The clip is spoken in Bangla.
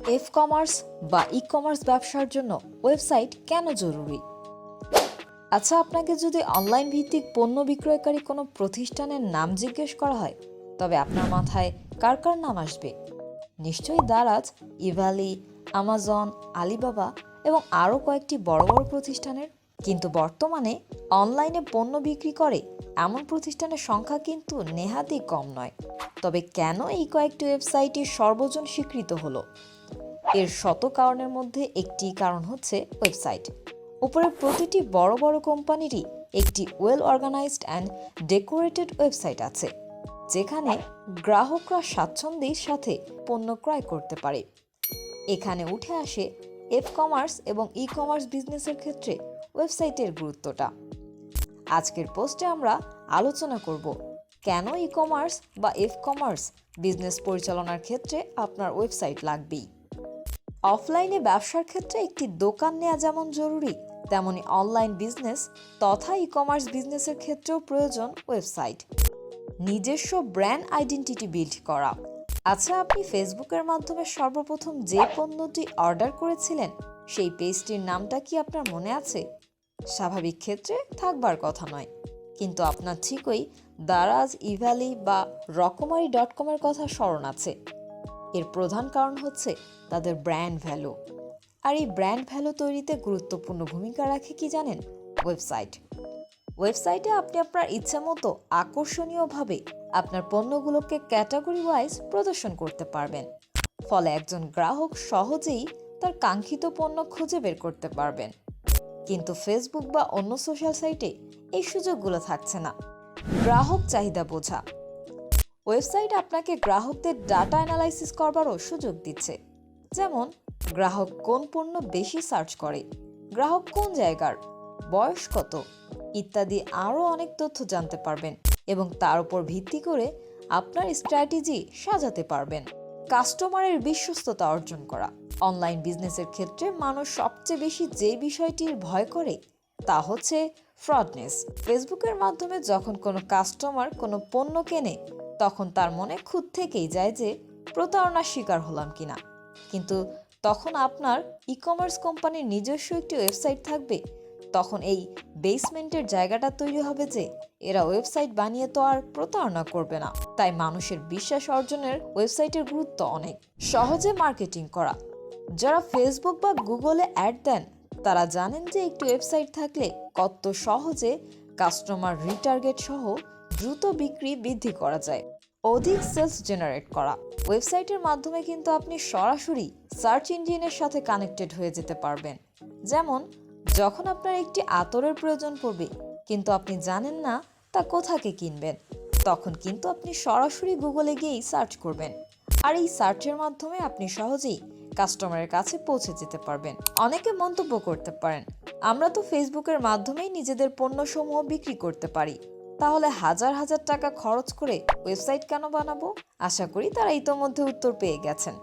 ecommerce বা ই-কমার্স ব্যবসার জন্য ওয়েবসাইট কেন জরুরি? আচ্ছা, আপনাকে যদি অনলাইন ভিত্তিক পণ্য বিক্রয়কারী কোনো প্রতিষ্ঠানের নাম জিজ্ঞেস করা হয়, তবে আপনার মাথায় কার কার নাম আসবে? নিশ্চয়ই দারাজ, ইভালি, আমাজন, আলিবাবা এবং আরও কয়েকটি বড় বড় প্রতিষ্ঠানের। কিন্তু বর্তমানে অনলাইনে পণ্য বিক্রি করে এমন প্রতিষ্ঠানের সংখ্যা কিন্তু নেহাতই কম নয়। তবে কেন এই কয়েকটি ওয়েবসাইটই সর্বজন স্বীকৃত হলো? এর শত কারণের মধ্যে একটি কারণ হচ্ছে ওয়েবসাইট। উপরের প্রতিটি বড় বড় কোম্পানিরই একটি well organised and decorated website আছে, যেখানে গ্রাহকরা স্বাচ্ছন্দ্যের সাথে পণ্য ক্রয় করতে পারে। এখানে উঠে আসে ecommerce এবং ই-কমার্স বিজনেসের ক্ষেত্রে ওয়েবসাইটের গুরুত্বটা। আজকের পোস্টে আমরা আলোচনা করব কেন ই-কমার্স বা ecommerce বিজনেস পরিচালনার ক্ষেত্রে আপনার ওয়েবসাইট লাগবেই। অফলাইনে ব্যবসার ক্ষেত্রে একটি দোকান নেওয়া যেমন জরুরি, তেমনি অনলাইন বিজনেস তথা ই-কমার্স বিজনেসের ক্ষেত্রেও প্রয়োজন ওয়েবসাইট। নিজস্ব ব্র্যান্ড আইডেন্টিটি বিল্ড করা। আচ্ছা, আপনি ফেসবুকের মাধ্যমে সর্বপ্রথম যে পণ্যটি অর্ডার করেছিলেন, সেই পেজটির নামটা কি আপনার মনে আছে? স্বাভাবিক ক্ষেত্রে থাকবার কথা নয়, কিন্তু আপনার ঠিকই দারাজ, ইভালি বা রকমারি.com-এর কথা স্মরণ আছে। এর প্রধান কারণ হচ্ছে তাদের ব্র্যান্ড ভ্যালু। আর এই ব্র্যান্ড ভ্যালু তৈরিতে গুরুত্বপূর্ণ ভূমিকা রাখে কি জানেন? ওয়েবসাইটে আপনি আপনার ইচ্ছে মতো আকর্ষণীয়ভাবে আপনার পণ্যগুলোকে ক্যাটাগরি ওয়াইজ প্রদর্শন করতে পারবেন। ফলে একজন গ্রাহক সহজেই তার কাঙ্ক্ষিত পণ্য খুঁজে বের করতে পারবেন। কিন্তু ফেসবুক বা অন্য সোশ্যাল সাইটে এই সুযোগগুলো থাকছে না। গ্রাহক চাহিদা বোঝা। ওয়েবসাইট আপনাকে গ্রাহকদের ডাটা অ্যানালাইসিস করবারও সুযোগ দিচ্ছে। যেমন, গ্রাহক কোন পণ্য বেশি সার্চ করে, গ্রাহক কোন জায়গার, বয়স কত ইত্যাদি আরও অনেক তথ্য জানতে পারবেন এবং তার উপর ভিত্তি করে আপনার স্ট্র্যাটেজি সাজাতে পারবেন। কাস্টমারের বিশ্বস্ততা অর্জন করা। অনলাইন বিজনেসের ক্ষেত্রে মানুষ সবচেয়ে বেশি যে বিষয়টির ভয় করে তা হচ্ছে ফ্রডনেস। ফেসবুকের মাধ্যমে যখন কোনো কাস্টমার কোনো পণ্য কেনে, তখন তার মনে খুদ থেকেই যায় যে প্রতারণার শিকার হলাম কিনা। কিন্তু তখন আপনার ই-কমার্স কোম্পানির নিজস্ব একটি ওয়েবসাইট থাকবে, তখন এই বেসমেন্টের জায়গাটা তৈরি হবে যে এরা ওয়েবসাইট বানিয়ে তো আর প্রতারণা করবে না। তাই মানুষের বিশ্বাস অর্জনের ওয়েবসাইটের গুরুত্ব অনেক। সহজে মার্কেটিং করা। যারা ফেসবুক বা গুগলে অ্যাড দেন, তারা জানেন যে একটি ওয়েবসাইট থাকলে কত সহজে কাস্টমার রিটার্গেট সহ দ্রুত বিক্রি বৃদ্ধি করা যায়। অধিক সেলস জেনারেট করা। ওয়েবসাইটের মাধ্যমে কিন্তু আপনি সরাসরি সার্চ ইঞ্জিনের সাথে কানেক্টেড হয়ে যেতে পারবেন। যেমন, যখন আপনার একটি আতরের প্রয়োজন পড়বে কিন্তু আপনি জানেন না তা কোথাকে কিনবেন, তখন কিন্তু আপনি সরাসরি গুগলে গিয়েই সার্চ করবেন। আর এই সার্চের মাধ্যমে আপনি সহজেই কাস্টমারের কাছে পৌঁছে যেতে পারবেন। অনেকে মন্তব্য করতে পারেন, আমরা তো ফেসবুকের মাধ্যমেই নিজেদের পণ্যসমূহ বিক্রি করতে পারি, তাহলে হাজার হাজার টাকা খরচ করে ওয়েবসাইট কেন বানাবো? আশা করি তারা ইতোমধ্যে উত্তর পেয়ে গেছেন।